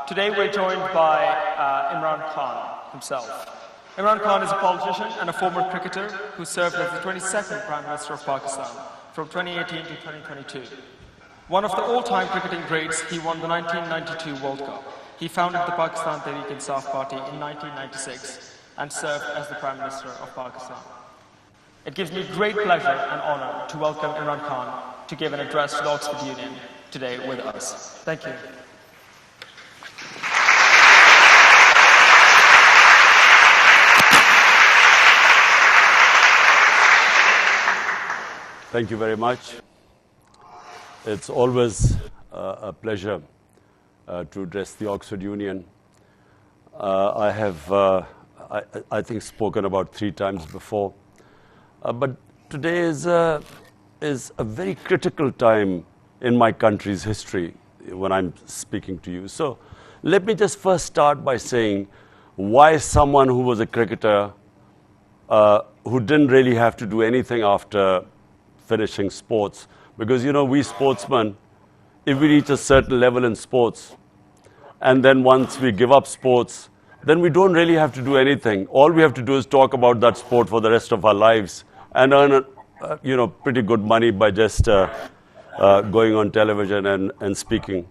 Today we're joined by Imran Khan himself. Imran Khan is a politician and a former cricketer who served as the 22nd Prime Minister of Pakistan from 2018 to 2022. One of the all-time cricketing greats, he won the 1992 World Cup. He founded the Pakistan Tehreek-e-Insaf Party in 1996 and served as the Prime Minister of Pakistan. It gives me great pleasure and honor to welcome Imran Khan to give an address to the Oxford Union today with us. Thank you. Thank you very much. It's always a pleasure to address the Oxford Union. I have, I think, spoken about 3 times before. But today is a very critical time in my country's history when I'm speaking to you. So let me just first start by saying why someone who was a cricketer, who didn't really have to do anything after finishing sports, because we sportsmen, if we reach a certain level in sports and then once we give up sports, then we don't really have to do anything. All we have to do is talk about that sport for the rest of our lives and earn pretty good money by just going on television and speaking.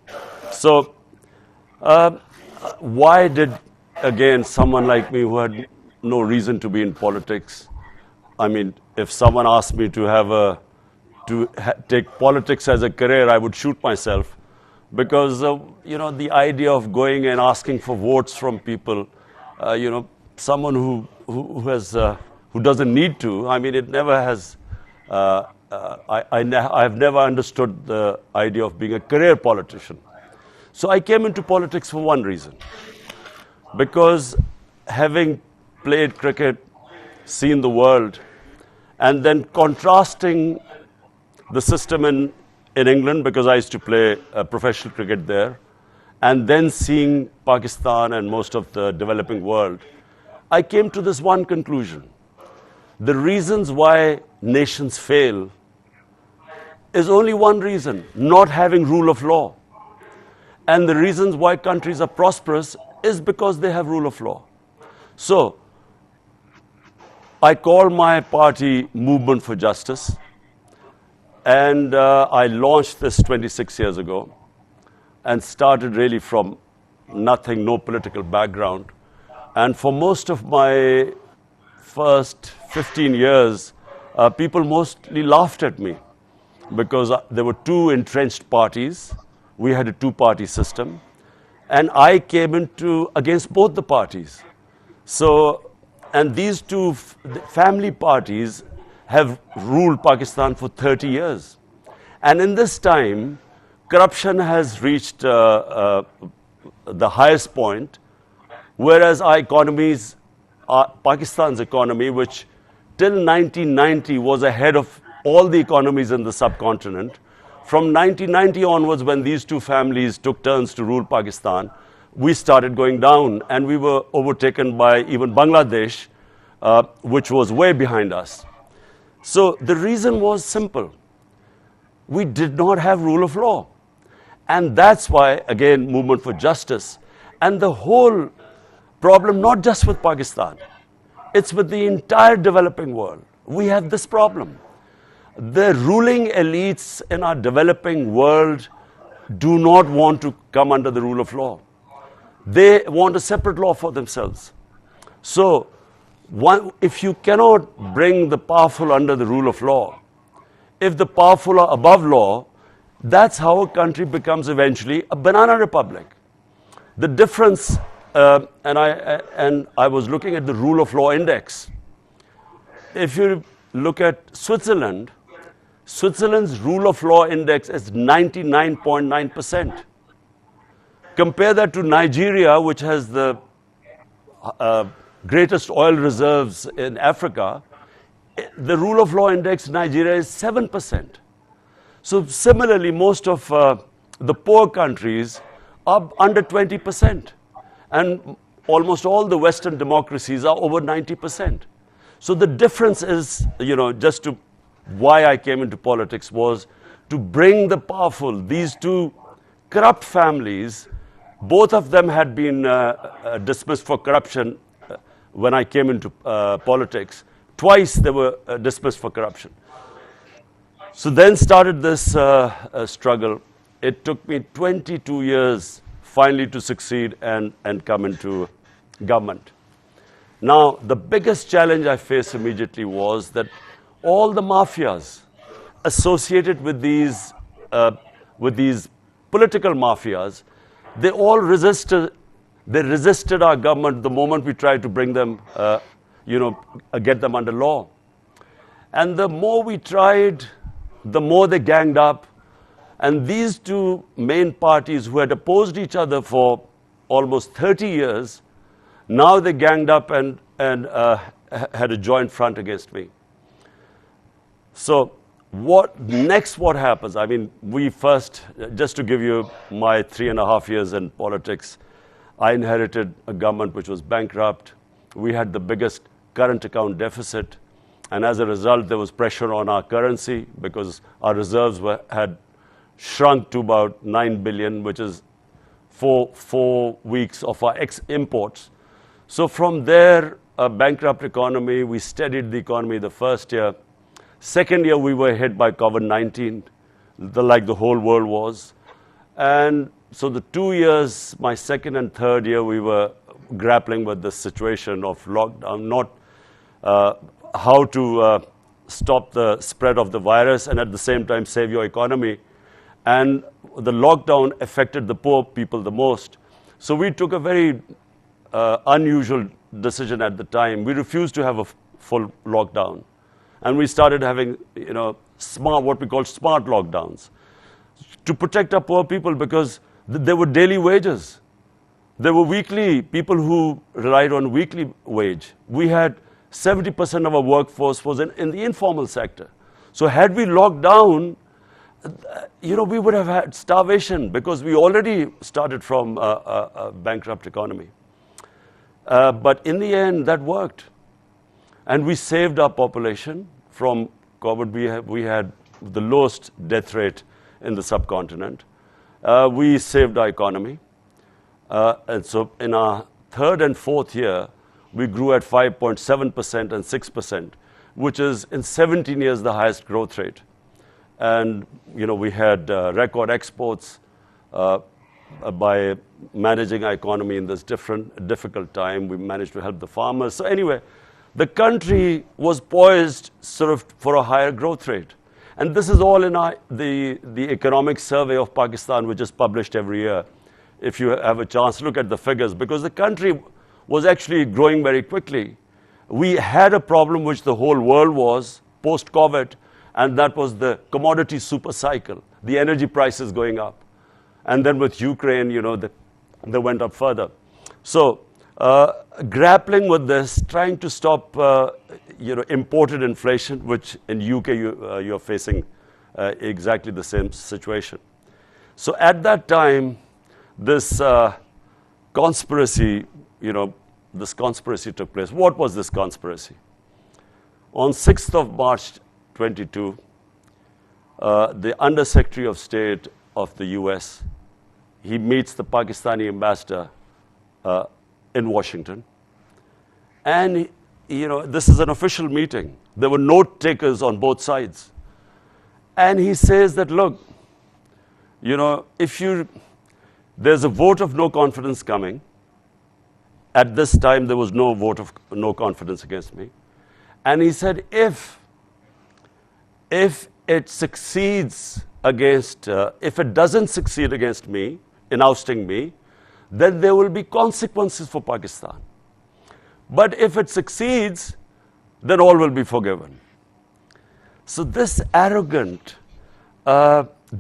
So why did, again, someone like me who had no reason to be in politics, I mean, if someone asked me to take politics as a career, I would shoot myself, because the idea of going and asking for votes from people, someone who doesn't need to. I mean, it never has. I've never understood the idea of being a career politician. So I came into politics for one reason, because having played cricket, seen the world, and then contrasting the system in England, because I used to play professional cricket there, and then seeing Pakistan and most of the developing world, I came to this one conclusion. The reasons why nations fail is only one reason: not having rule of law. And the reasons why countries are prosperous is because they have rule of law. So I call my party Movement for Justice. And I launched this 26 years ago and started really from nothing, no political background. And for most of my first 15 years, people mostly laughed at me, because there were 2 entrenched parties. We had a 2-party system. And I came against both the parties. So, and these 2 family parties have ruled Pakistan for 30 years. And in this time, corruption has reached the highest point, whereas our economies, Pakistan's economy, which till 1990 was ahead of all the economies in the subcontinent, from 1990 onwards, when these 2 families took turns to rule Pakistan, we started going down, and we were overtaken by even Bangladesh, which was way behind us. So the reason was simple. We did not have rule of law. And that's why, again, Movement for Justice. And the whole problem, not just with Pakistan, it's with the entire developing world. We have this problem. The ruling elites in our developing world do not want to come under the rule of law. They want a separate law for themselves. So if you cannot bring the powerful under the rule of law, if the powerful are above law, that's how a country becomes eventually a banana republic. The difference, and I was looking at the rule of law index. If you look at Switzerland, Switzerland's rule of law index is 99.9%. Compare that to Nigeria, which has the greatest oil reserves in Africa. The rule of law index in Nigeria is 7%. So similarly, most of the poor countries are under 20%. And almost all the Western democracies are over 90%. So the difference is, just to why I came into politics was to bring the powerful, these 2 corrupt families, Both of them had been dismissed for corruption when I came into politics. Twice they were dismissed for corruption. So then started this struggle. It took me 22 years finally to succeed and come into government. Now, the biggest challenge I faced immediately was that all the mafias associated with these political mafias, they all resisted. They resisted our government the moment we tried to bring them, get them under law. And the more we tried, the more they ganged up. And these two main parties who had opposed each other for almost 30 years, now they ganged up and had a joint front against me. So what happens? I mean, we first, just to give you my 3.5 years in politics, I inherited a government which was bankrupt. We had the biggest current account deficit. And as a result, there was pressure on our currency because our reserves had shrunk to about 9 billion, which is 4 weeks of our imports. So from there, a bankrupt economy, we steadied the economy the first year. Second year, we were hit by COVID-19, like the whole world was. And so the 2 years, my second and third year, we were grappling with the situation of lockdown, not how to stop the spread of the virus and at the same time save your economy. And the lockdown affected the poor people the most. So we took a very unusual decision at the time. We refused to have a full lockdown. And we started having, what we call smart lockdowns to protect our poor people because there were daily wages. There were weekly people who relied on weekly wage. We had 70% of our workforce was in the informal sector. So had we locked down, we would have had starvation because we already started from a bankrupt economy. But in the end, that worked. And we saved our population from COVID. We had the lowest death rate in the subcontinent. We saved our economy. And so in our third and fourth year, we grew at 5.7% and 6%, which is in 17 years the highest growth rate. And we had record exports by managing our economy in this difficult time. We managed to help the farmers. So anyway, the country was poised sort of for a higher growth rate. And this is all in the economic survey of Pakistan, which is published every year. If you have a chance, look at the figures, because the country was actually growing very quickly. We had a problem which the whole world was post-COVID, and that was the commodity super cycle, the energy prices going up. And then with Ukraine, they went up further. So grappling with this, trying to stop, imported inflation, which in UK you're facing exactly the same situation. So at that time, this conspiracy, this conspiracy took place. What was this conspiracy? On 6th of March 22, the Under Secretary of State of the US, he meets the Pakistani ambassador in Washington. And, this is an official meeting. There were note takers on both sides. And he says that, look, there's a vote of no confidence coming. At this time, there was no vote of no confidence against me. And he said, if it succeeds if it doesn't succeed against me, in ousting me, then there will be consequences for Pakistan. But if it succeeds, then all will be forgiven. So this arrogant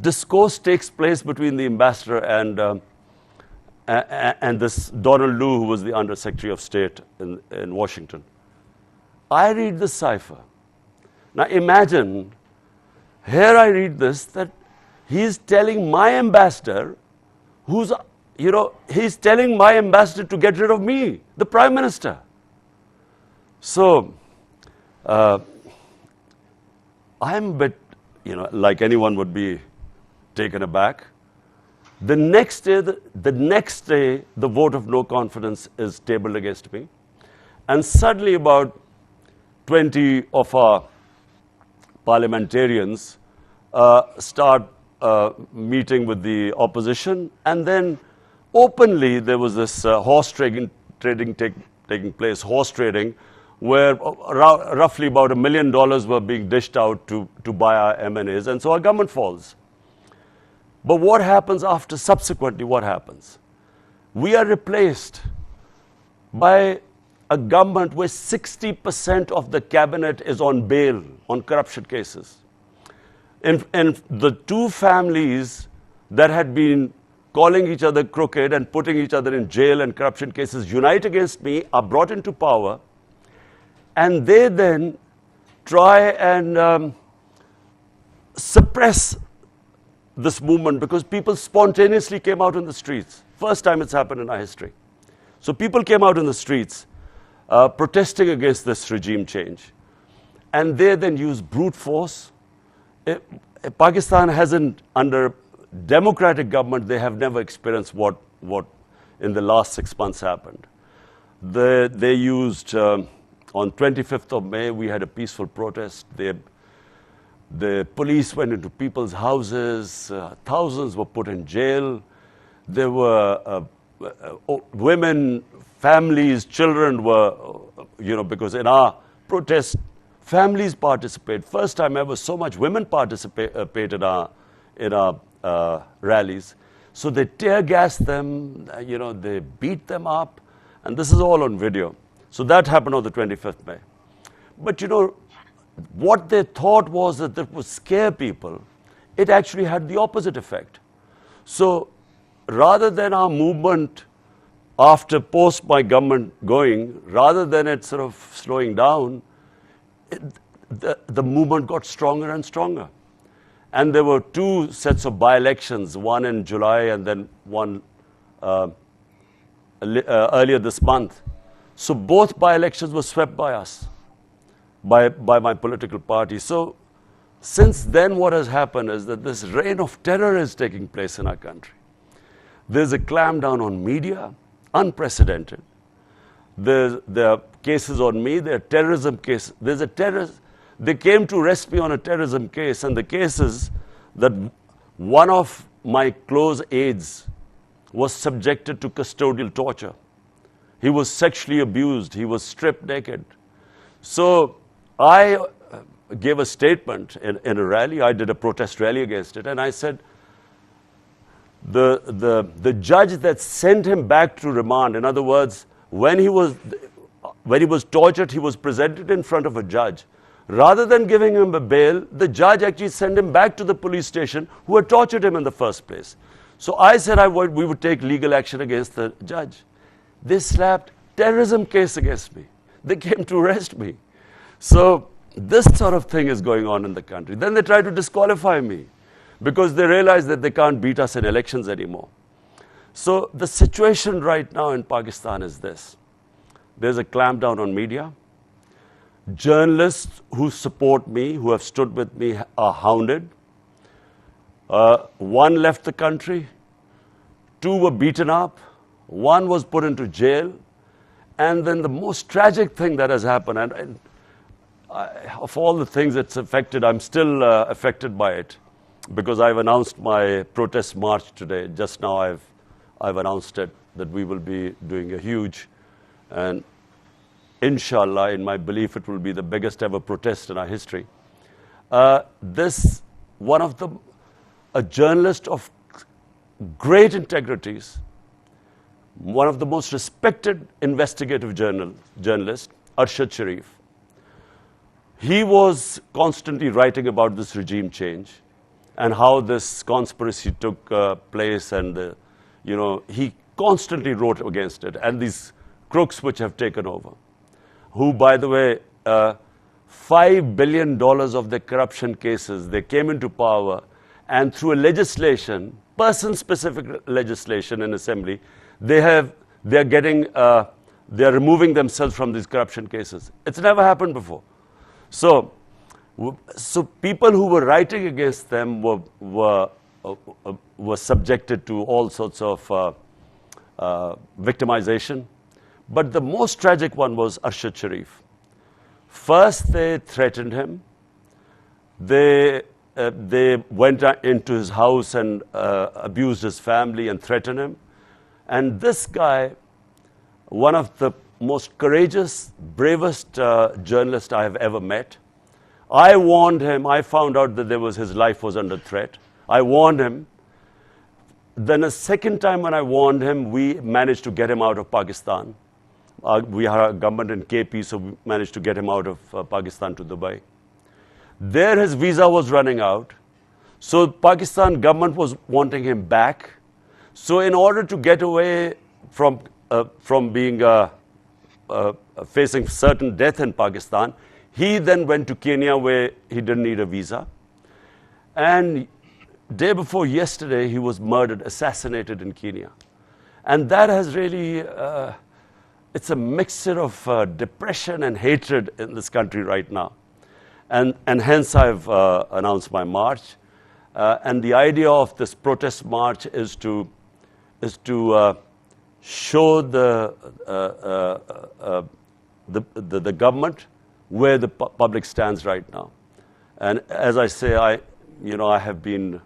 discourse takes place between the ambassador and this Donald Lu, who was the Under Secretary of State in Washington. I read the cipher. Now imagine, here I read this, that he's telling my ambassador, he's telling my ambassador to get rid of me, the Prime Minister. So, I'm a bit, like anyone would be taken aback. The next day, the vote of no confidence is tabled against me. And suddenly about 20 of our parliamentarians start meeting with the opposition. And then openly there was this horse trading taking place, horse trading, where roughly about $1 million were being dished out to buy our M&As. And so our government falls. But what happens after? Subsequently, what happens? We are replaced by a government where 60% of the cabinet is on bail on corruption cases. And the two families that had been calling each other crooked and putting each other in jail and corruption cases unite against me, are brought into power, and they then try and suppress this movement because people spontaneously came out in the streets. First time it's happened in our history. So people came out in the streets protesting against this regime change. And they then used brute force. Pakistan hasn't, under democratic government, they have never experienced what in the last 6 months happened. They used, on 25th of May, we had a peaceful protest. The police went into people's houses, thousands were put in jail. There were women, families, children were, because in our protest, families participate. First time ever so much women participate in our rallies. So they tear gassed them, they beat them up, and this is all on video. So that happened on the 25th May. But what they thought was that would scare people. It actually had the opposite effect. So rather than our movement after post my government going, rather than it sort of slowing down, the movement got stronger and stronger. And there were two sets of by-elections, one in July and then one earlier this month. So both by-elections were swept by us, by my political party. So since then what has happened is that this reign of terror is taking place in our country. There's a clampdown on media, unprecedented. There are cases on me, there are terrorism cases. There's a terrorist. They came to arrest me on a terrorism case, and the case is that one of my close aides was subjected to custodial torture. He was sexually abused. He was stripped naked. So I gave a statement in a rally. I did a protest rally against it, and I said, the judge that sent him back to remand, in other words, when he was tortured, he was presented in front of a judge. Rather than giving him a bail, the judge actually sent him back to the police station who had tortured him in the first place. So I said we would take legal action against the judge. They slapped terrorism case against me. They came to arrest me. So this sort of thing is going on in the country. Then they try to disqualify me because they realize that they can't beat us in elections anymore. So the situation right now in Pakistan is this. There's a clampdown on media. Journalists who support me, who have stood with me, are hounded. One left the country. Two were beaten up. One was put into jail. And then the most tragic thing that has happened, and of all the things it's affected, I'm still affected by it because I've announced my protest march today. Just now I've announced it, that we will be doing a huge, and inshallah, in my belief, it will be the biggest ever protest in our history. A journalist of great integrities, one of the most respected investigative journalists, Arshad Sharif. He was constantly writing about this regime change and how this conspiracy took place, and he constantly wrote against it, and these crooks which have taken over, who, by the way, $5 billion of their corruption cases, they came into power, and through a legislation, person-specific legislation in assembly, they're removing themselves from these corruption cases. It's never happened before. So people who were writing against them were was subjected to all sorts of victimization. But the most tragic one was Arshad Sharif. First, they threatened him. They went into his house and abused his family and threatened him. And this guy, one of the most courageous, bravest journalists I have ever met, I warned him. I found out that his life was under threat. I warned him. Then a second time when I warned him, we managed to get him out of Pakistan. We had a government in KP, so we managed to get him out of Pakistan to Dubai. There his visa was running out. So Pakistan government was wanting him back. So in order to get away from being facing certain death in Pakistan, he then went to Kenya where he didn't need a visa. And day before yesterday, he was murdered, assassinated in Kenya. And that has really, it's a mixture of depression and hatred in this country right now. And hence I've announced my march. And the idea of this protest march is to show the government where the public stands right now. And as I say, I have been,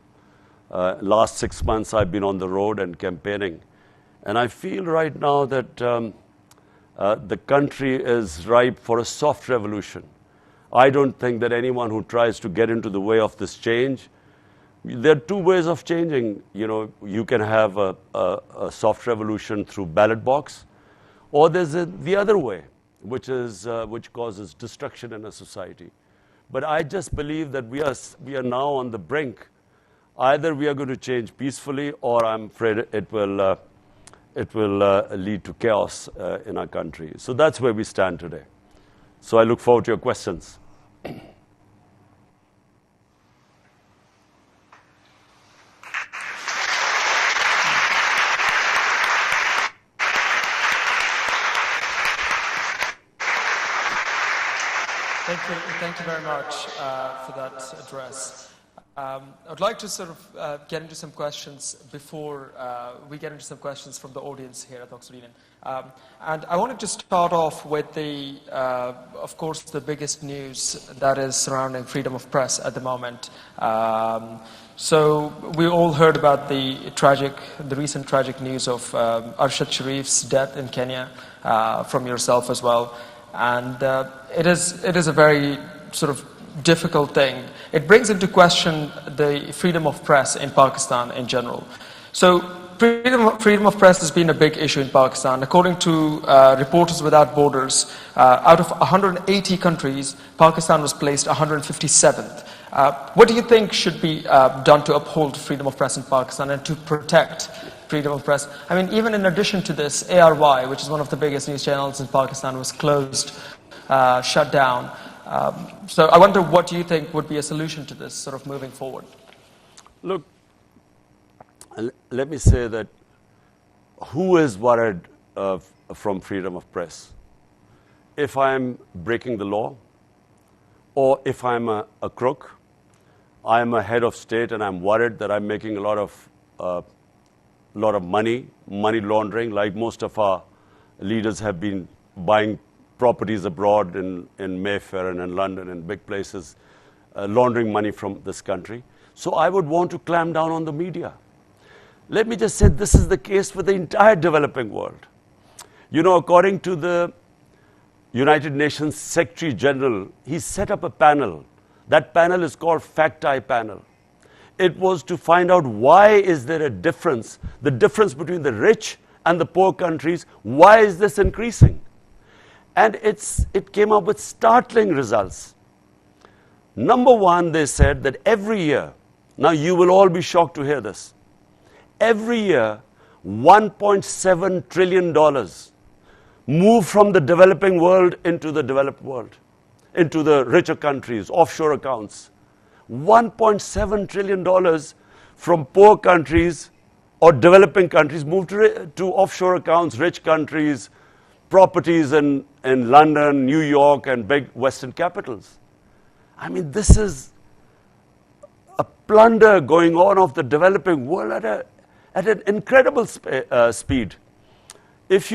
last 6 months I've been on the road and campaigning. And I feel right now that the country is ripe for a soft revolution. I don't think that anyone who tries to get into the way of this change, there are two ways of changing. You can have a soft revolution through ballot box, or there's the other way, which causes destruction in a society. But I just believe that we are now on the brink. Either we are going to change peacefully, or I'm afraid it will lead to chaos in our country. So that's where we stand today. So I look forward to your questions. Thank you very much for that address. I'd like to sort of get into some questions before we get into some questions from the audience here at Oxford Union. And I wanted to start off with of course, the biggest news that is surrounding freedom of press at the moment. So we all heard about the recent tragic news of Arshad Sharif's death in Kenya, from yourself as well. And it is a very sort of difficult thing. It brings into question the freedom of press in Pakistan in general. So freedom of press has been a big issue in Pakistan. According to Reporters Without Borders, out of 180 countries, Pakistan was placed 157th. What do you think should be done to uphold freedom of press in Pakistan and to protect freedom of press? I mean, even in addition to this, ARY, which is one of the biggest news channels in Pakistan, was closed, shut down. So I wonder, what do you think would be a solution to this sort of moving forward? Look, let me say that who is worried from freedom of press? If I'm breaking the law, or if I'm a crook, I'm a head of state and I'm worried that I'm making a lot of money laundering, like most of our leaders have been buying properties abroad in Mayfair and in London and big places, laundering money from this country. So I would want to clamp down on the media. Let me just say this is the case for the entire developing world. According to the United Nations Secretary General, he set up a panel. That panel is called Fact-Eye Panel. It was to find out why is there a difference, the difference between the rich and the poor countries, why is this increasing? And it came up with startling results. Number one, they said that every year, now you will all be shocked to hear this, every year $1.7 trillion move from the developing world into the developed world, into the richer countries, offshore accounts. $1.7 trillion from poor countries or developing countries move to offshore accounts, rich countries, properties in London, New York, and big Western capitals. I mean, this is a plunder going on of the developing world at an incredible speed. If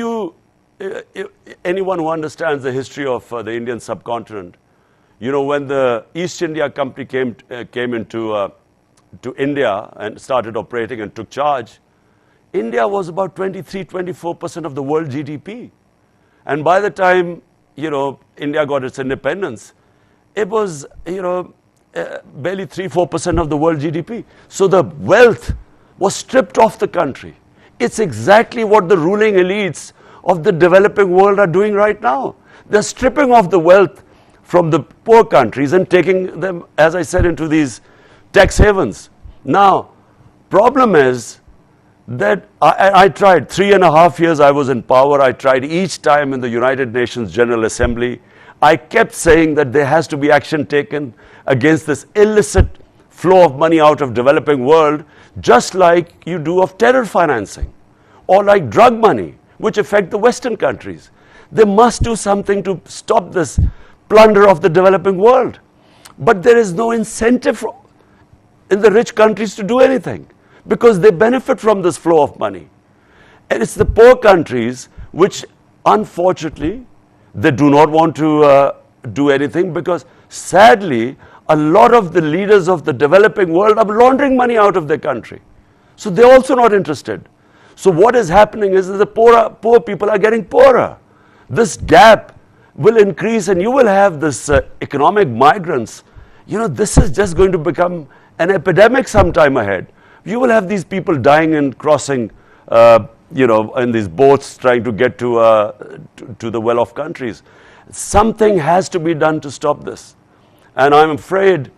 anyone who understands the history of the Indian subcontinent, you know, when the East India Company came into to India and started operating and took charge, India was about 23-24% of the world GDP. And by the time, you know, India got its independence, it was, you know, barely 3-4% of the world GDP. So the wealth was stripped off the country. It's exactly what the ruling elites of the developing world are doing right now. They're stripping off the wealth from the poor countries and taking them, as I said, into these tax havens. Now, problem is that I tried 3.5 years I was in power. I tried each time in the United Nations General Assembly. I kept saying that there has to be action taken against this illicit flow of money out of developing world, just like you do of terror financing or like drug money, which affect the Western countries. They must do something to stop this plunder of the developing world. But there is no incentive in the rich countries to do anything because they benefit from this flow of money. And it's the poor countries which, unfortunately, they do not want to do anything because, sadly, a lot of the leaders of the developing world are laundering money out of their country. So they're also not interested. So what is happening is that the poor people are getting poorer. This gap will increase and you will have this economic migrants. You know, this is just going to become an epidemic sometime ahead. You will have these people dying and crossing, you know, in these boats trying to get to the well-off countries. Something has to be done to stop this. And I'm afraid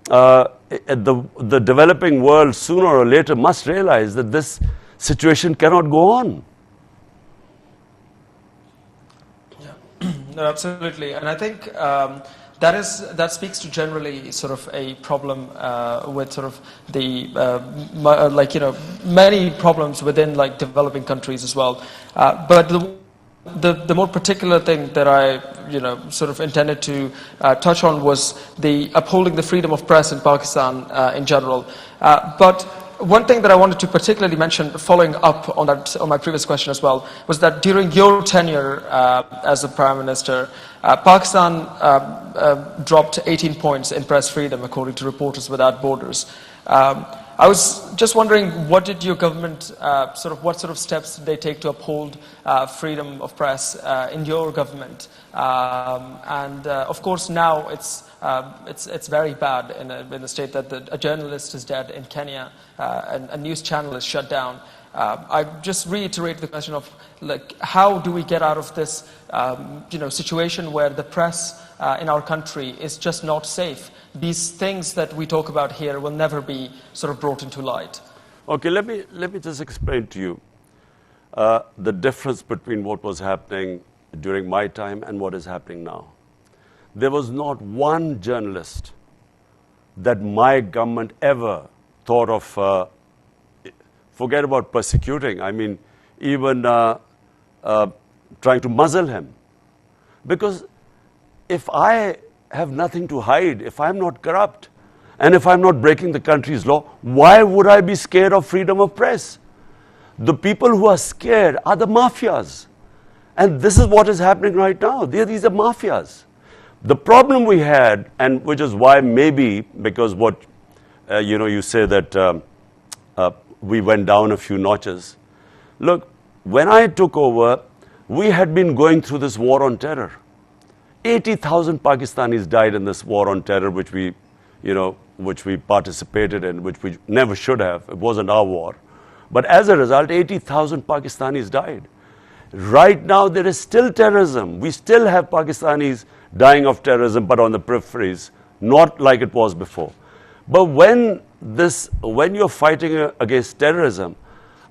the developing world sooner or later must realize that this situation cannot go on. Yeah, no, absolutely. And I think that speaks to generally sort of a problem with sort of the like, you know, many problems within like developing countries as well. But the more particular thing that I, you know, sort of intended to touch on was the upholding the freedom of press in Pakistan in general. But one thing that I wanted to particularly mention, following up on that, on my previous question as well, was that during your tenure as the Prime Minister, Pakistan dropped 18 points in press freedom, according to Reporters Without Borders. I was just wondering, what did your government, what sort of steps did they take to uphold freedom of press in your government? Of course, now it's very bad in the state that a journalist is dead in Kenya, and a news channel is shut down. I just reiterate the question of, like, how do we get out of this situation where the press in our country is just not safe? These things that we talk about here will never be sort of brought into light. Okay, let me just explain to you the difference between what was happening during my time and what is happening now. There was not one journalist that my government ever thought of, forget about persecuting, I mean, even trying to muzzle him. Because if I have nothing to hide, if I'm not corrupt, and if I'm not breaking the country's law, why would I be scared of freedom of press? The people who are scared are the mafias. And this is what is happening right now. These are mafias. The problem we had, and which is why maybe, because what, you say that we went down a few notches. Look, when I took over, we had been going through this war on terror. 80,000 Pakistanis died in this war on terror, which we participated in, which we never should have. It wasn't our war. But as a result, 80,000 Pakistanis died. Right now, there is still terrorism. We still have Pakistanis dying of terrorism, but on the peripheries, not like it was before. But when you're fighting against terrorism,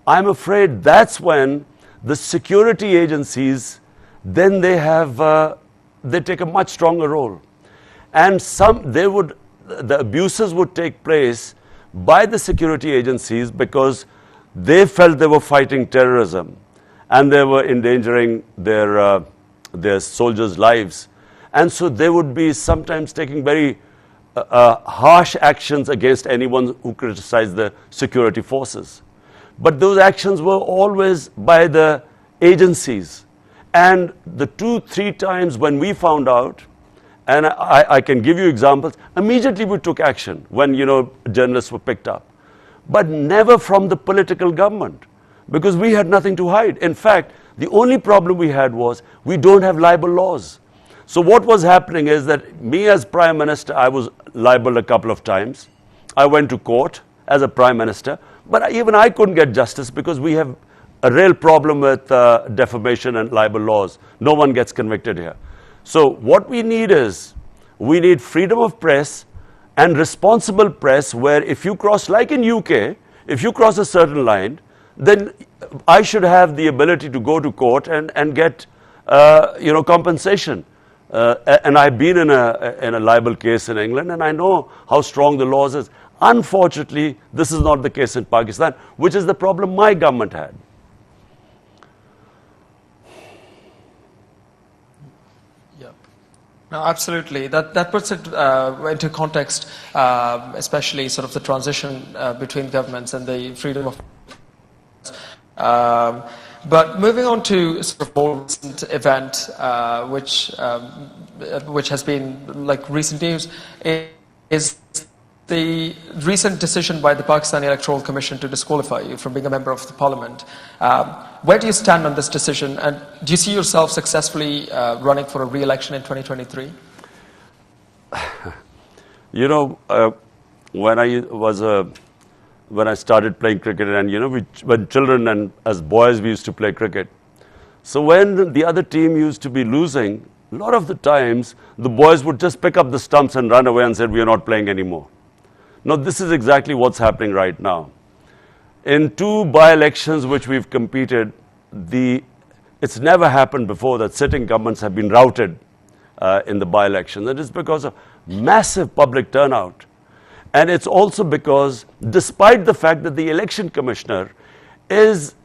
I'm afraid that's when the security agencies, then they take a much stronger role. And the abuses would take place by the security agencies because they felt they were fighting terrorism and they were endangering their soldiers' lives. And so they would be sometimes taking very harsh actions against anyone who criticized the security forces. But those actions were always by the agencies. And the 2-3 times when we found out, and I can give you examples, immediately we took action when, journalists were picked up. But never from the political government, because we had nothing to hide. In fact, the only problem we had was we don't have libel laws. So what was happening is that me as Prime Minister, I was libeled a couple of times. I went to court as a Prime Minister, but even I couldn't get justice because we have a real problem with defamation and libel laws. No one gets convicted here. So what we need is, we need freedom of press and responsible press, where if you cross, like in UK, if you cross a certain line, then I should have the ability to go to court and get compensation. And I've been in a libel case in England, and I know how strong the laws is. Unfortunately, this is not the case in Pakistan, which is the problem my government had. No, absolutely. That puts it into context, especially sort of the transition between governments and the freedom of. But moving on to sort of more recent event, which has been like recent news, is the recent decision by the Pakistani Electoral Commission to disqualify you from being a member of the Parliament. Where do you stand on this decision, and do you see yourself successfully running for a re-election in 2023? When I started playing cricket, and when children and as boys we used to play cricket. So when the other team used to be losing, a lot of the times the boys would just pick up the stumps and run away and say, we are not playing anymore. Now this is exactly what's happening right now. In 2 by-elections which we've competed, it's never happened before that sitting governments have been routed in the by-election. That is because of massive public turnout. And it's also because, despite the fact that the election commissioner is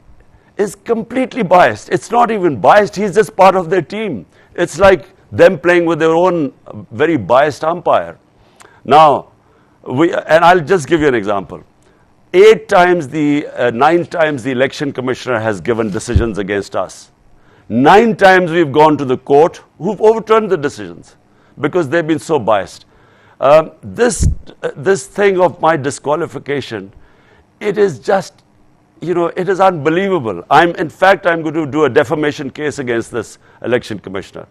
completely biased, it's not even biased, he's just part of their team. It's like them playing with their own very biased umpire. Now, and I'll just give you an example. 9 times the election commissioner has given decisions against us. 9 times we've gone to the court who've overturned the decisions because they've been so biased. This thing of my disqualification, it is just, it is unbelievable. In fact, I'm going to do a defamation case against this election commissioner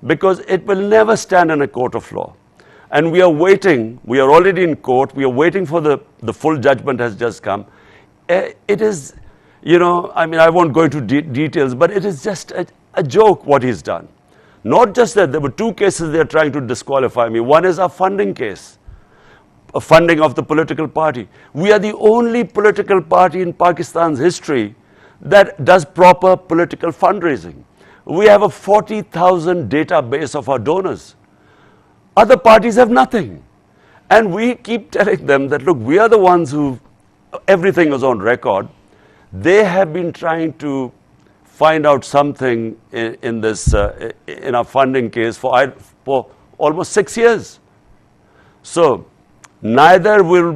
because it will never stand in a court of law. And we are waiting, we are already in court, we are waiting for the full judgment has just come. It is, I won't go into details, but it is just a joke what he's done. Not just that, there were 2 cases they are trying to disqualify me. One is a funding case, a funding of the political party. We are the only political party in Pakistan's history that does proper political fundraising. We have a 40,000 database of our donors. Other parties have nothing. And we keep telling them that, look, we are the ones who, everything is on record. They have been trying to find out something in this in our funding case for almost 6 years. So neither will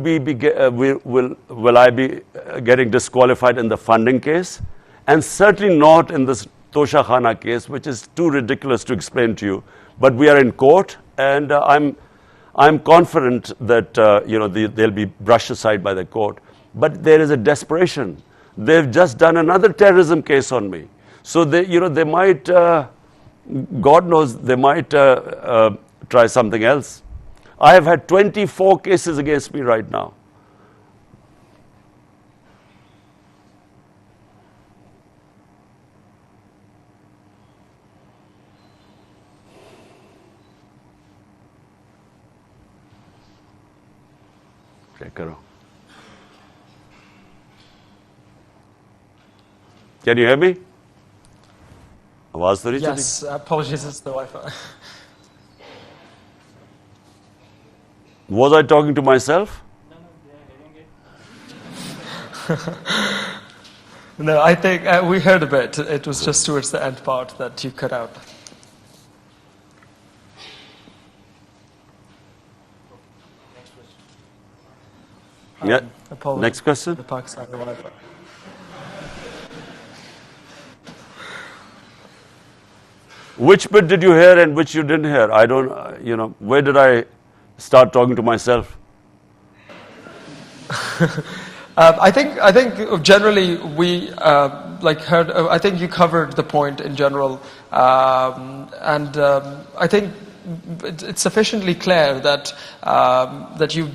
I be getting disqualified in the funding case, and certainly not in this Tosha Khana case, which is too ridiculous to explain to you. But we are in court, and I'm confident that they'll be brushed aside by the court. But there is a desperation. They've just done another terrorism case on me. So they might, God knows, they might try something else. I have had 24 cases against me right now. Okay, karo. Can you hear me? Yes, apologies, it's the Wi-Fi. Was I talking to myself? No, I think we heard a bit. It was just towards the end part that you cut out. Yeah. Apologies. Next question. The Pakistani Wi-Fi. Which bit did you hear and which you didn't hear? I don't, where did I start talking to myself? I think generally we heard. I think you covered the point in general, and I think it's sufficiently clear that that you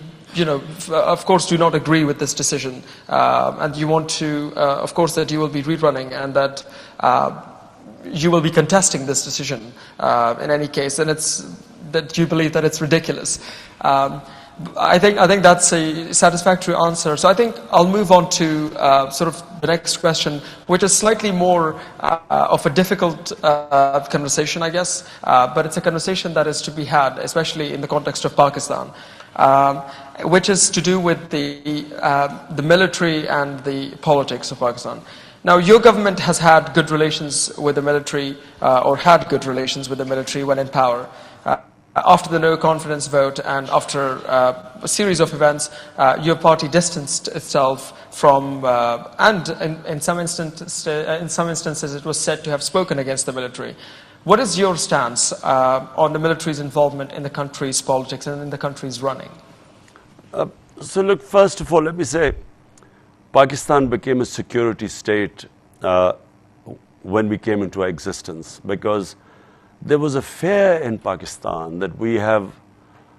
of course do not agree with this decision, and you want to, of course, that you will be rerunning and that you will be contesting this decision in any case, and it's that you believe that it's ridiculous. I think that's a satisfactory answer. So I think I'll move on to sort of the next question, which is slightly more of a difficult conversation, I guess, but it's a conversation that is to be had, especially in the context of Pakistan, which is to do with the military and the politics of Pakistan. Now, your government has had good relations with the military, or had good relations with the military when in power. After the no confidence vote and after a series of events, your party distanced itself from, and in some instances it was said to have spoken against the military. What is your stance on the military's involvement in the country's politics and in the country's running? So look, first of all, let me say, Pakistan became a security state when we came into existence, because there was a fear in Pakistan that we have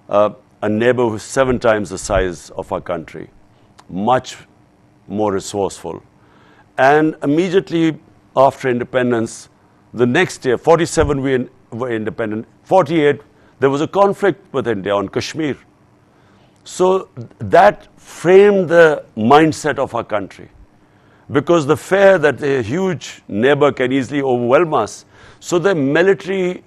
a neighbor who's 7 times the size of our country, much more resourceful. And immediately after independence, the next year, 47 we were independent, 48 there was a conflict with India on Kashmir. So that framed the mindset of our country, because the fear that a huge neighbor can easily overwhelm us. So the military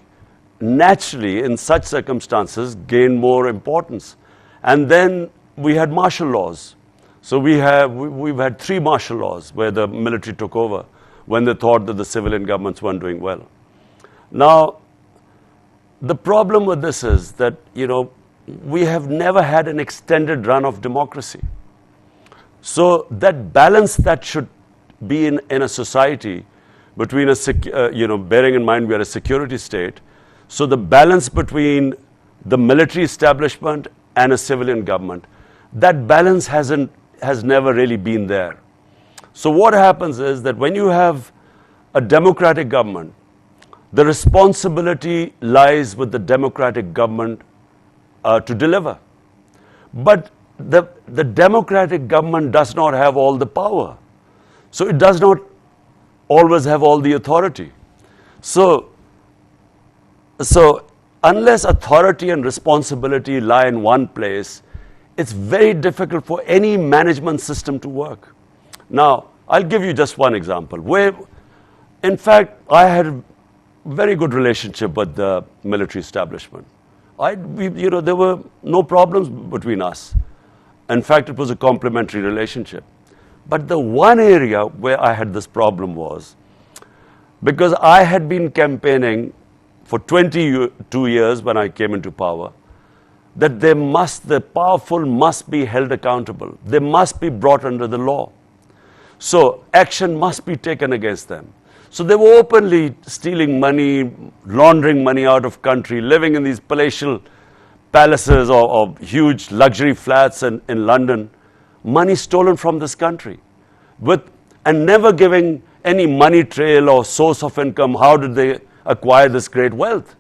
naturally in such circumstances gained more importance. And then we had martial laws. So we've had 3 martial laws where the military took over when they thought that the civilian governments weren't doing well. Now, the problem with this is that, we have never had an extended run of democracy. So that balance that should be in a society between bearing in mind we are a security state, so the balance between the military establishment and a civilian government, that balance has never really been there. So what happens is that when you have a democratic government, the responsibility lies with the democratic government to deliver. But the democratic government does not have all the power. So it does not always have all the authority. So unless authority and responsibility lie in one place, it's very difficult for any management system to work. Now, I'll give you just one example where, in fact, I had a very good relationship with the military establishment. There were no problems between us. In fact, it was a complementary relationship. But the one area where I had this problem was because I had been campaigning for 22 years when I came into power, that the powerful must be held accountable. They must be brought under the law. So action must be taken against them. So they were openly stealing money, laundering money out of country, living in these palatial palaces or huge luxury flats in London, money stolen from this country, and never giving any money trail or source of income. How did they acquire this great wealth?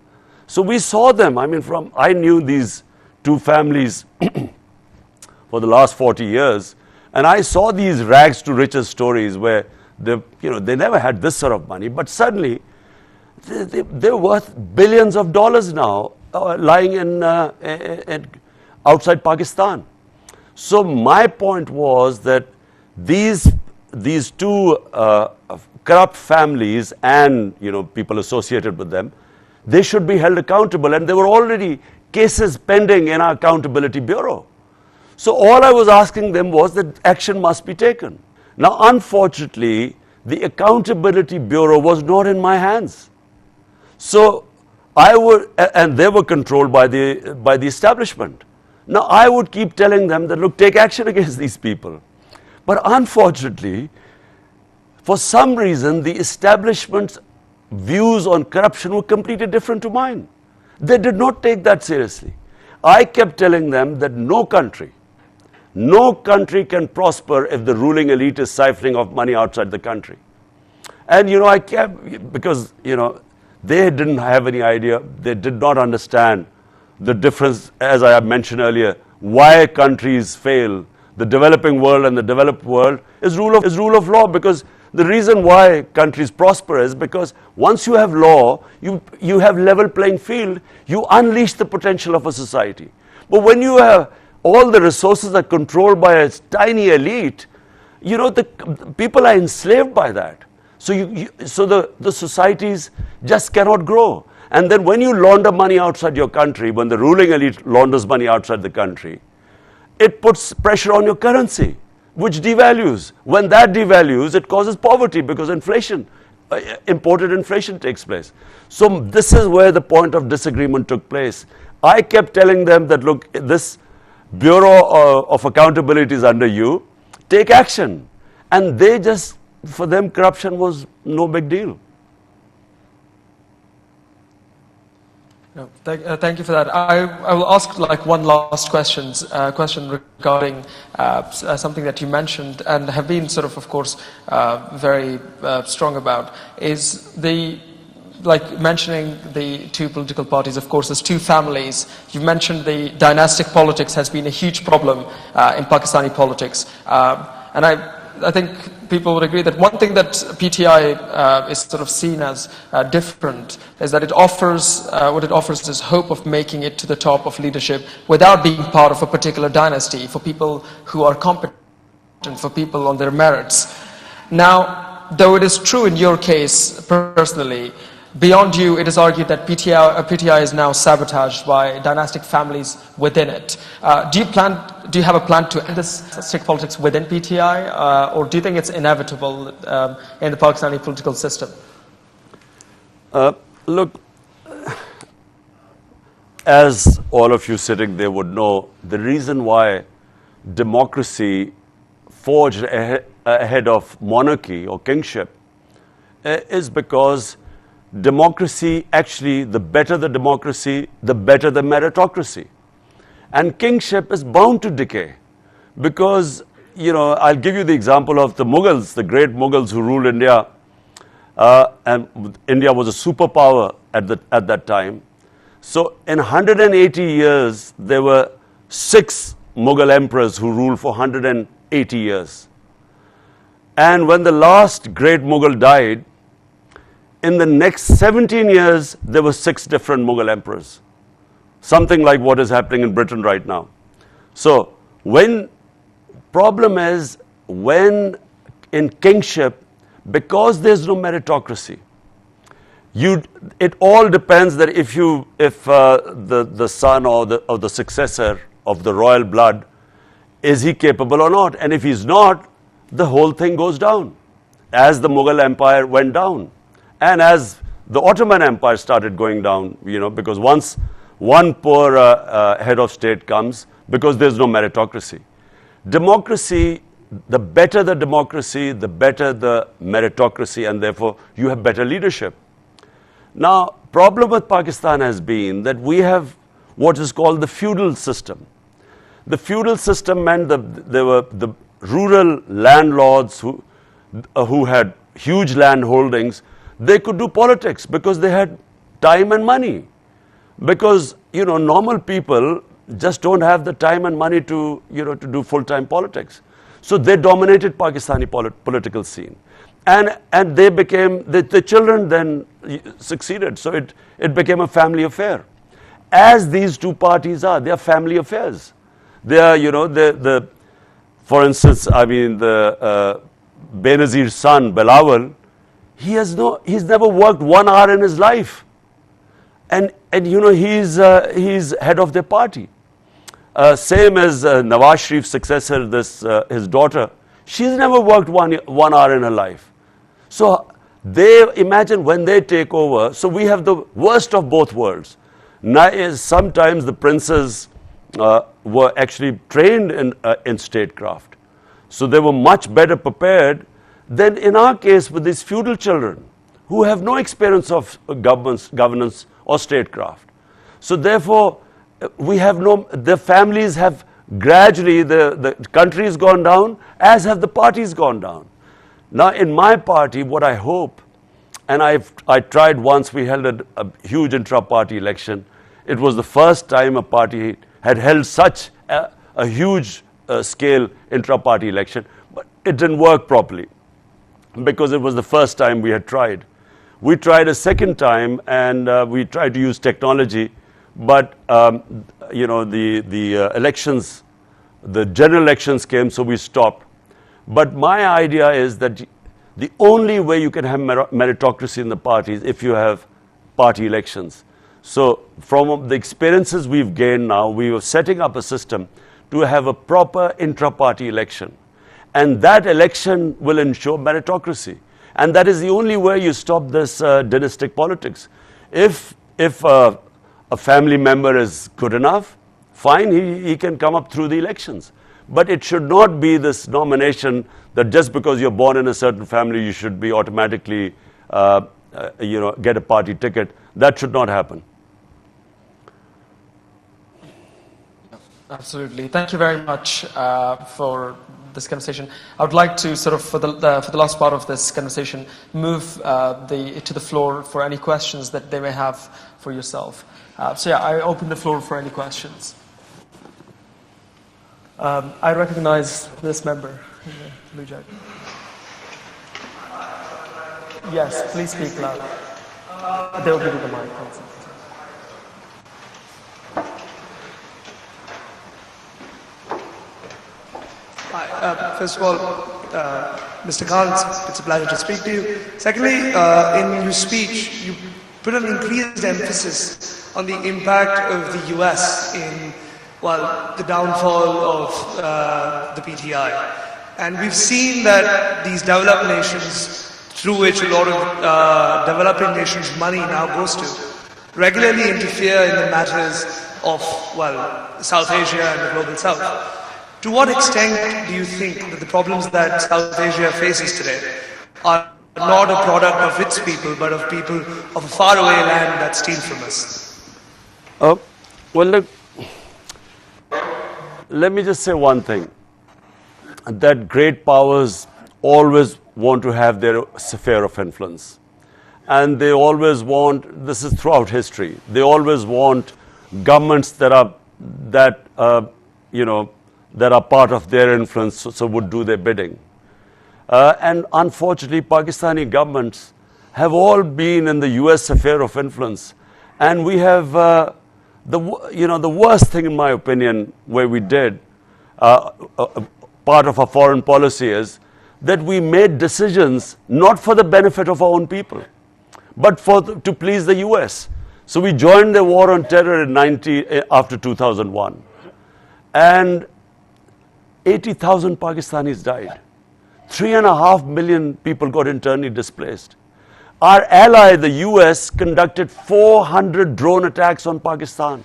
So we saw them. I knew these 2 families for the last 40 years, and I saw these rags to riches stories where they never had this sort of money, but suddenly they're worth billions of dollars now, lying in outside Pakistan. So my point was that these 2 corrupt families and people associated with them, they should be held accountable, and there were already cases pending in our accountability bureau. So all I was asking them was that action must be taken. Now, unfortunately, the accountability bureau was not in my hands. So and they were controlled by the establishment. Now, I would keep telling them that, look, take action against these people. But unfortunately, for some reason, the establishment's views on corruption were completely different to mine. They did not take that seriously. I kept telling them that no country can prosper if the ruling elite is siphoning off money outside the country. And, I kept, because, they didn't have any idea, they did not understand the difference, as I have mentioned earlier, why countries fail. The developing world and the developed world is rule of law, because the reason why countries prosper is because once you have law, you have level playing field, you unleash the potential of a society. But when you have all the resources are controlled by a tiny elite, the people are enslaved by that. So the societies just cannot grow. And then when you launder money outside your country, when the ruling elite launders money outside the country, it puts pressure on your currency, which devalues. When that devalues, it causes poverty because inflation, imported inflation takes place. So this is where the point of disagreement took place. I kept telling them that, look, this Bureau of Accountability is under you, take action. And they just, for them, corruption was no big deal. No, thank you for that. I will ask one last question regarding something that you mentioned and have been of course, very strong about, is mentioning the two political parties, of course, as two families. You mentioned the dynastic politics has been a huge problem in Pakistani politics. And I think people would agree that one thing that PTI is seen as different is that it offers, what it offers is hope of making it to the top of leadership without being part of a particular dynasty, for people who are competent, for people on their merits. Now, though it is true in your case personally, beyond you, it is argued that PTI is now sabotaged by dynastic families within it. Do you have a plan to end this dynastic politics within PTI, or do you think it's inevitable in the Pakistani political system? Look, as all of you sitting there would know, the reason why democracy forged ahead of monarchy or kingship is because democracy, actually, the better the democracy, the better the meritocracy. And kingship is bound to decay because, I'll give you the example of the Mughals, the great Mughals who ruled India. And India was a superpower at that time. So in 180 years, there were 6 Mughal emperors who ruled for 180 years. And when the last great Mughal died, in the next 17 years, there were 6 different Mughal emperors. Something like what is happening in Britain right now. So, problem is, when in kingship, because there's no meritocracy, it all depends that if the son or the successor of the royal blood, is he capable or not? And if he's not, the whole thing goes down, as the Mughal Empire went down. And as the Ottoman Empire started going down, because once one poor head of state comes, because there's no meritocracy. Democracy, the better the democracy, the better the meritocracy, and therefore you have better leadership. Now, problem with Pakistan has been that we have what is called the feudal system. The feudal system meant that there were the rural landlords who had huge land holdings. They could do politics because they had time and money. Because, normal people just don't have the time and money to do full-time politics. So they dominated Pakistani political scene. And they became, the children then succeeded. So it became a family affair. As these two parties are, they are family affairs. They are, for instance, the Benazir's son, Bilawal, he's never worked 1 hour in his life. And he's head of their party. Same as Nawaz Sharif's successor, his daughter. She's never worked 1 hour in her life. So they imagine when they take over. So we have the worst of both worlds. Sometimes the princes were actually trained in statecraft. So they were much better prepared than in our case with these feudal children who have no experience of governance or statecraft. So therefore, the families have gradually, the country has gone down, as have the parties gone down. Now in my party, what I hope, and I tried once, we held a huge intra-party election. It was the first time a party had held such a huge scale intra-party election, but it didn't work properly because it was the first time we had tried. We tried a second time, and we tried to use technology, but you know, the elections, the general elections came, so we stopped. But my idea is that the only way you can have meritocracy in the party is if you have party elections. So from the experiences we've gained now, we were setting up a system to have a proper intra-party election. And that election will ensure meritocracy. And that is the only way you stop this dynastic politics. If a family member is good enough, fine, he can come up through the elections. But it should not be this nomination that just because you're born in a certain family, you should be automatically, you know, get a party ticket. That should not happen. Absolutely. Thank you very much for this conversation. I would like to sort of, for the last part of this conversation, move to the floor for any questions that they may have for yourself. So yeah, I open the floor for any questions. I recognize this member in the blue jacket. Yes, please speak loud. They will give you the mic. Hi. First of all, Mr. Khan, it's a pleasure to speak to you. Secondly, in your speech, you put an increased emphasis on the impact of the US in, well, the downfall of the PTI. And we've seen that these developed nations, through which a lot of developing nations' money now goes to, regularly interfere in the matters of, well, South Asia and the global South. To what extent do you think that the problems that South Asia faces today are not a product of its people, but of people of a faraway land that steal from us? Well, look, let me just say one thing, that great powers always want to have their sphere of influence. And they always want, this is throughout history, they always want governments that are part of their influence, so would do their bidding. And unfortunately, Pakistani governments have all been in the US sphere of influence. And we have, the worst thing in my opinion, where we did, part of our foreign policy is that we made decisions not for the benefit of our own people, but to please the US. So we joined the war on terror after 2001. And 80,000 Pakistanis died. 3.5 million people got internally displaced. Our ally, the US, conducted 400 drone attacks on Pakistan.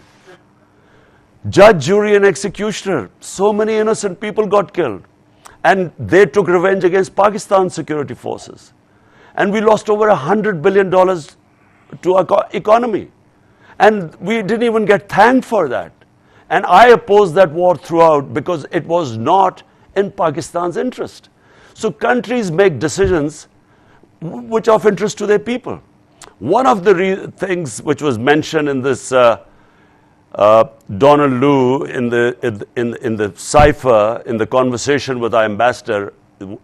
Judge, jury, and executioner. So many innocent people got killed. And they took revenge against Pakistan's security forces. And we lost over $100 billion to our economy. And we didn't even get thanked for that. And I opposed that war throughout because it was not in Pakistan's interest. So countries make decisions which are of interest to their people. One of the things which was mentioned in this Donald Lu in the cipher, in the conversation with our ambassador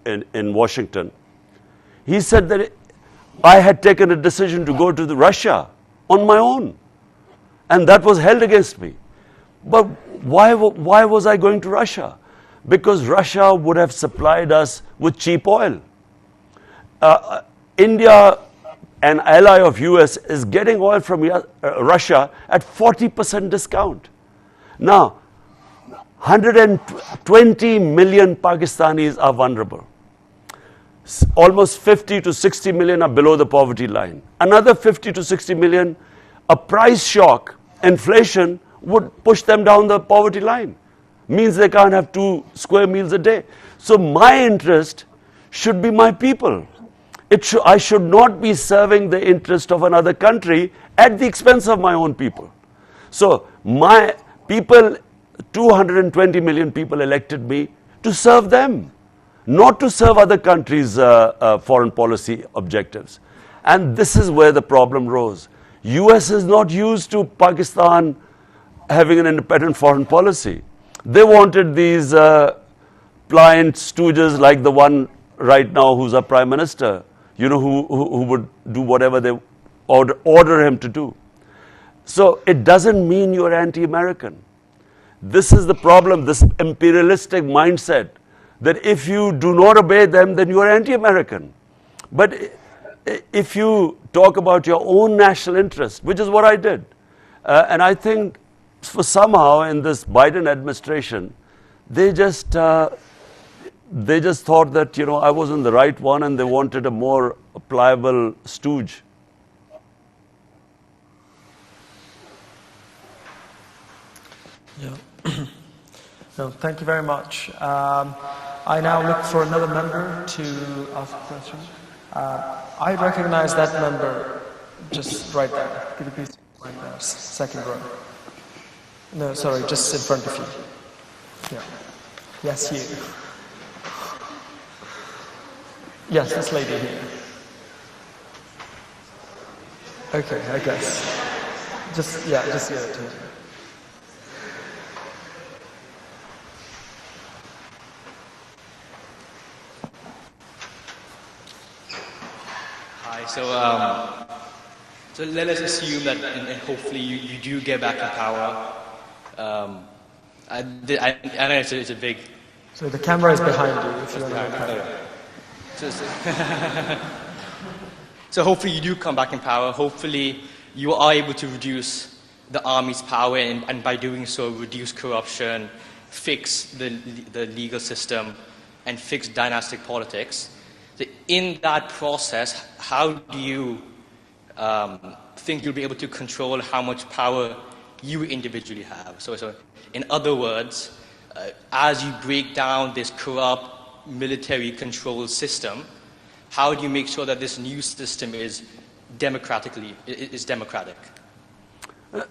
in Washington, he said that I had taken a decision to go to Russia on my own, and that was held against me. But why was I going to Russia? Because Russia would have supplied us with cheap oil. India, an ally of US, is getting oil from Russia at 40% discount. Now, 120 million Pakistanis are vulnerable. Almost 50 to 60 million are below the poverty line. Another 50 to 60 million, a price shock, inflation, would push them down the poverty line. Means they can't have 2 square meals a day. So my interest should be my people. I should not be serving the interest of another country at the expense of my own people. So my people, 220 million people elected me to serve them, not to serve other countries' foreign policy objectives. And this is where the problem rose. US is not used to Pakistan having an independent foreign policy. They wanted these pliant stooges like the one right now who's our prime minister, you know, who would do whatever they order him to do. So it doesn't mean you're anti-American. This is the problem, this imperialistic mindset that if you do not obey them, then you are anti-American. But if you talk about your own national interest, which is what I did, and I think for somehow in this Biden administration, they just thought that, you know, I wasn't the right one and they wanted a more pliable stooge. Yeah. No, thank you very much. I now look for another member to ask a question. I recognize that member just right there. Could you please right there, second row? No, sorry, just in front of you. Yeah. Yes, you. Yes, this lady here. Okay, I guess. Just give it to her. Hi, so let us assume that and hopefully you do get back in power. I know it's a big... So the camera is behind you if you want to So hopefully you do come back in power. Hopefully you are able to reduce the army's power and by doing so reduce corruption, fix the legal system and fix dynastic politics. So in that process, how do you think you'll be able to control how much power you individually have? So in other words, as you break down this corrupt military control system, how do you make sure that this new system is democratic?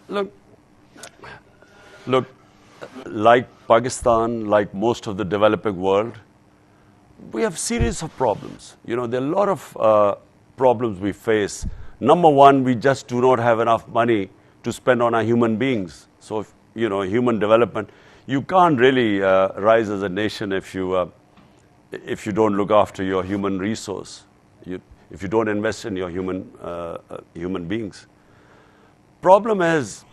Look, like Pakistan, like most of the developing world, we have series of problems. You know, there are a lot of problems we face. Number one, we just do not have enough money to spend on our human beings. So, you know, human development, you can't really rise as a nation if you don't look after your human resource, if you don't invest in your human beings. Problem is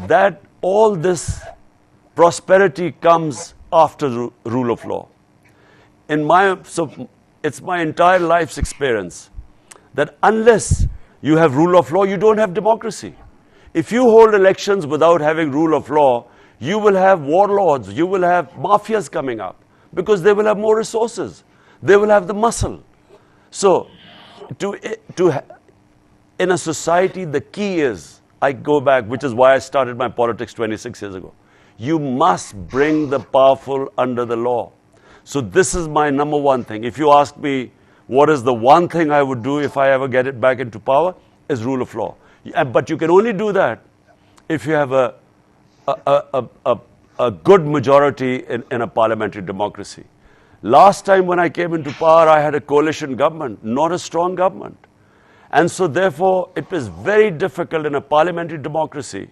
that all this prosperity comes after the rule of law. So it's my entire life's experience that unless you have rule of law, you don't have democracy. If you hold elections without having rule of law, you will have warlords, you will have mafias coming up because they will have more resources. They will have the muscle. So in a society, the key is, I go back, which is why I started my politics 26 years ago. You must bring the powerful under the law. So this is my number one thing. If you ask me what is the one thing I would do if I ever get it back into power, is rule of law. But you can only do that if you have a good majority in a parliamentary democracy. Last time when I came into power, I had a coalition government, not a strong government. And so therefore, it is very difficult in a parliamentary democracy.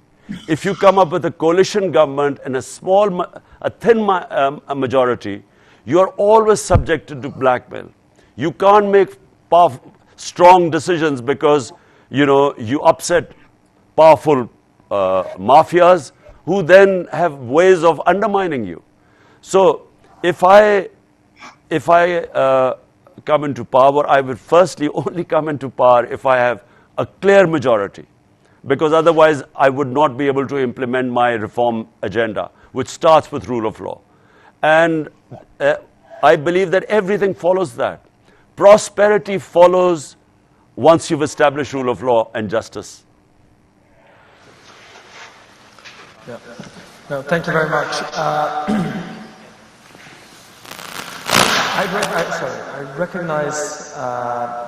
If you come up with a coalition government and a thin majority, you are always subjected to blackmail. You can't make strong decisions because, you know, you upset powerful mafias who then have ways of undermining you. So if I come into power, I will firstly only come into power if I have a clear majority, because otherwise I would not be able to implement my reform agenda, which starts with rule of law. And I believe that everything follows that. Prosperity follows once you've established rule of law and justice. Yeah. No, thank you very much. I recognize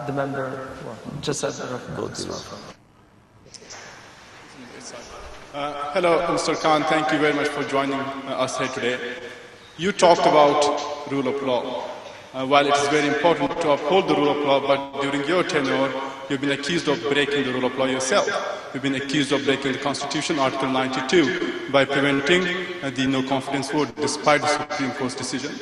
the member. Well, just as the Hello, Mr. Khan. Thank you very much for joining us here today. You talked about rule of law. While it is very important to uphold the rule of law, but during your tenure, you've been accused of breaking the rule of law yourself. You've been accused of breaking the Constitution, Article 92, by preventing the no-confidence vote despite the Supreme Court's decision.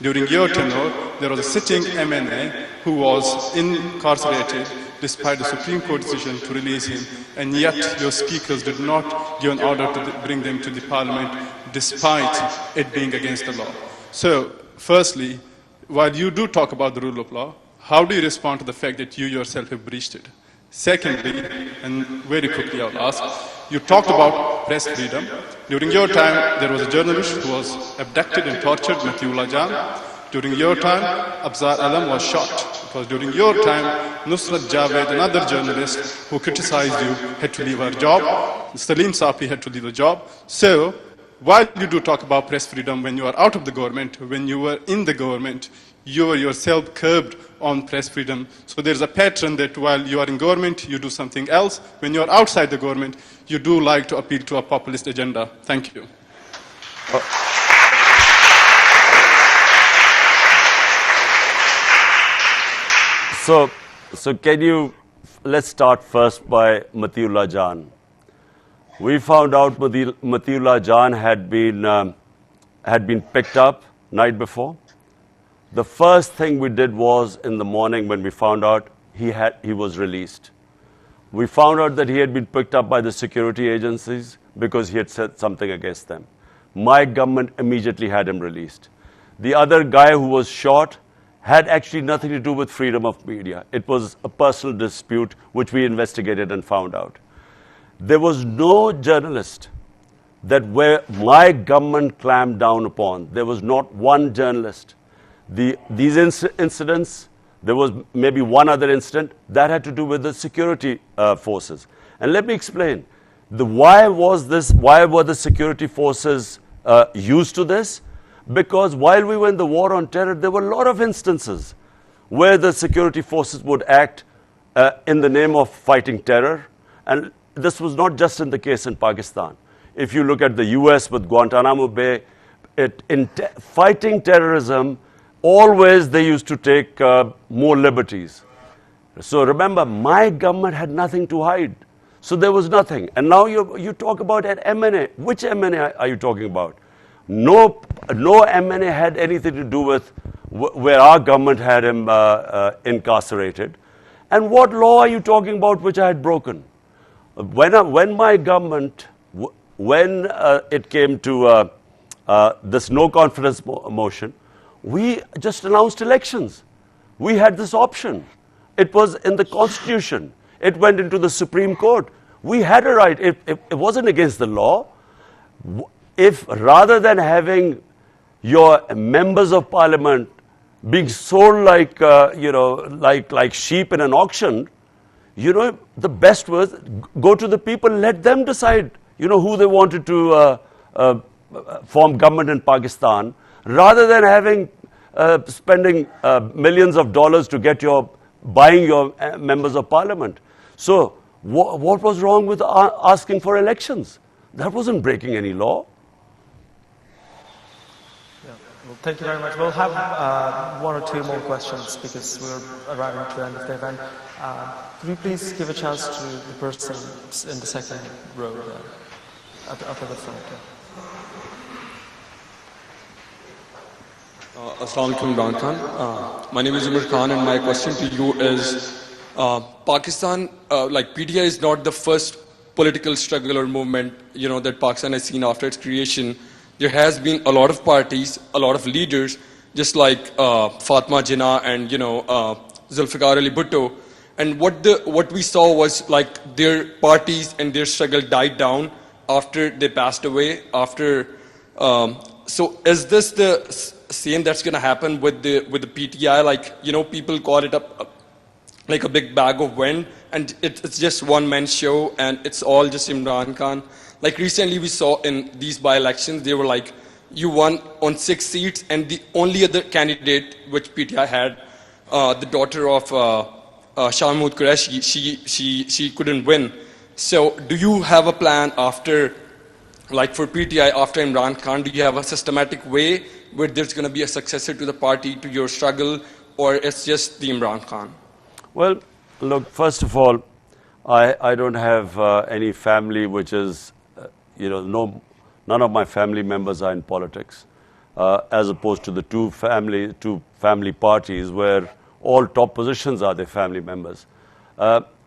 During your tenure, there was a sitting MNA who was incarcerated despite the Supreme Court decision to release him, and yet your speakers did not give an order to bring them to the Parliament despite it being against the law. So, firstly, while you do talk about the rule of law, how do you respond to the fact that you yourself have breached it? Secondly, and very quickly I'll ask, you talked about press freedom. During your time, there was a journalist who was abducted and tortured, Matiullah Jan. During your time, Abzar Alam was shot. It was during your time, Nusrat Javed, another journalist who criticized you, had to leave her job. Salim Safi had to leave the job. So, while you do talk about press freedom when you are out of the government, when you were in the government, you were yourself curbed on press freedom. So there's a pattern that while you are in government, you do something else. When you are outside the government, you do like to appeal to a populist agenda. Thank you. So can you, let's start first by Matiullah Jan. We found out Matiullah Jan had been picked up night before. The first thing we did was in the morning when we found out he was released. We found out that he had been picked up by the security agencies because he had said something against them. My government immediately had him released. The other guy who was shot had actually nothing to do with freedom of media. It was a personal dispute which we investigated and found out. There was no journalist that where my government clamped down upon. There was not one journalist. These incidents, there was maybe one other incident that had to do with the security forces. And let me explain. Why were the security forces used to this? Because while we were in the war on terror, there were a lot of instances where the security forces would act in the name of fighting terror. And this was not just in the case in Pakistan. If you look at the US with Guantanamo Bay, fighting terrorism, always they used to take more liberties. So remember, my government had nothing to hide. So there was nothing. And now you talk about an MNA. Which MNA are you talking about? No MNA had anything to do with where our government had him incarcerated. And what law are you talking about which I had broken? When my government, when it came to this no confidence motion, we just announced elections. We had this option. It was in the Constitution. It went into the Supreme Court. We had a right. It wasn't against the law. If rather than having your members of parliament being sold like, like sheep in an auction, the best was go to the people, let them decide, who they wanted to form government in Pakistan, rather than having spending millions of dollars to get buying your members of parliament. So what was wrong with asking for elections? That wasn't breaking any law. Yeah. Well, thank you very much. We'll have one or two more questions because we're arriving to the end of the event. Could you please give a chance to the person in the second row up at the front? Assalamu alaikum, Imran Khan. My name is Imran Khan, and my question to you is, Pakistan, like PTI is not the first political struggle or movement, that Pakistan has seen after its creation. There has been a lot of parties, a lot of leaders, just like Fatma Jinnah and, Zulfikar Ali Bhutto. And what we saw was like their parties and their struggle died down after they passed away. So is this the same that's going to happen with the PTI? Like, people call it like a big bag of wind, and it's just one man show, and it's all just Imran Khan. Like recently we saw in these by-elections, they were like, you won on 6 seats, and the only other candidate which PTI had, the daughter of Shah Mahmood Qureshi, she couldn't win. So do you have a plan after, like for PTI, after Imran Khan, do you have a systematic way where there's going to be a successor to the party, to your struggle, or it's just the Imran Khan? Well, look, first of all, I don't have any family which is, none of my family members are in politics, as opposed to the two family parties where all top positions are their family members.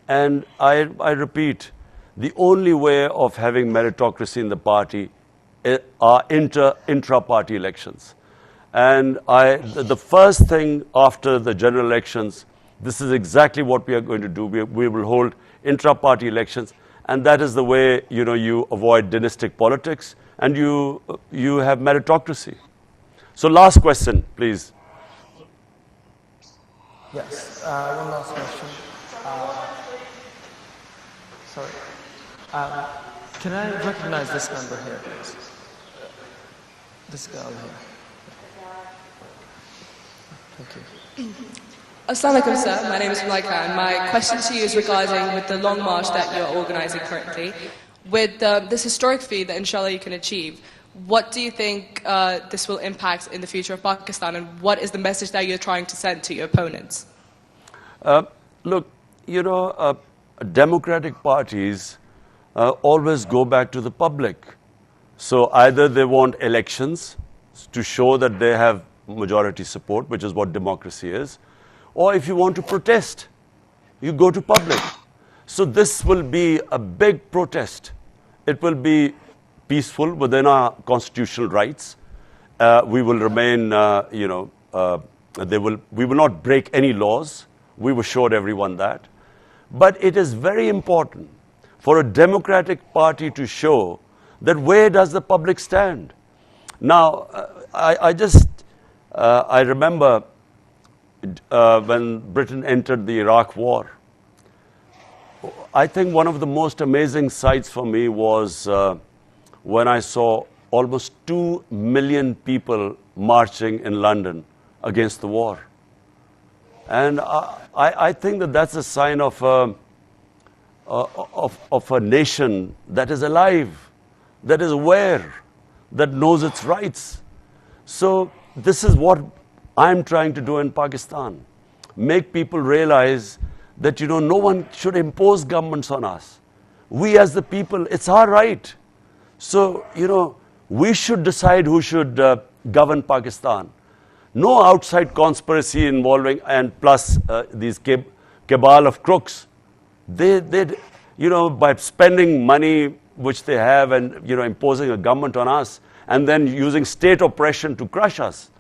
And I repeat, the only way of having meritocracy in the party are intra-party elections. And the first thing after the general elections, this is exactly what we are going to do. We will hold intra-party elections, and that is the way you avoid dynastic politics and you have meritocracy. So last question, please. Yes, one last question. Sorry. Can I recognize this member here, please? This girl here. Thank you. Assalamu alaikum, sir. My name is Malaika, and my question to you is regarding with the long march that you're organizing currently. With this historic feat that inshallah you can achieve, what do you think this will impact in the future of Pakistan, and what is the message that you're trying to send to your opponents? Look, democratic parties always go back to the public. So either they want elections to show that they have majority support, which is what democracy is, or if you want to protest, you go to public. So this will be a big protest. It will be peaceful within our constitutional rights. We will remain, we will not break any laws. We've assured everyone that. But it is very important for a democratic party to show that where does the public stand. Now, I remember when Britain entered the Iraq war. I think one of the most amazing sights for me was when I saw almost 2 million people marching in London against the war. And I think that that's a sign of a nation that is alive, that is aware, that knows its rights. So this is what I'm trying to do in Pakistan. Make people realize that, no one should impose governments on us. We as the people, it's our right. So, we should decide who should govern Pakistan. No outside conspiracy involving, and plus these cabal of crooks. They by spending money which they have and, imposing a government on us and then using state oppression to crush us.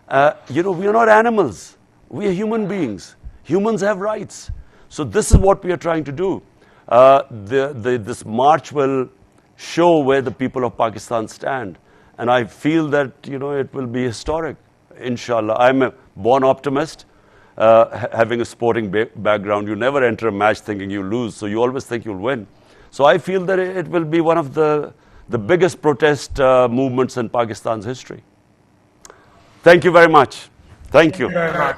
We are not animals. We are human beings. Humans have rights. So this is what we are trying to do. This march will show where the people of Pakistan stand. And I feel that, it will be historic, inshallah. I'm a born optimist, having a sporting background. You never enter a match thinking you lose, so you always think you'll win. So I feel that it will be one of the biggest protest movements in Pakistan's history. Thank you very much. Thank you. Thank you very much.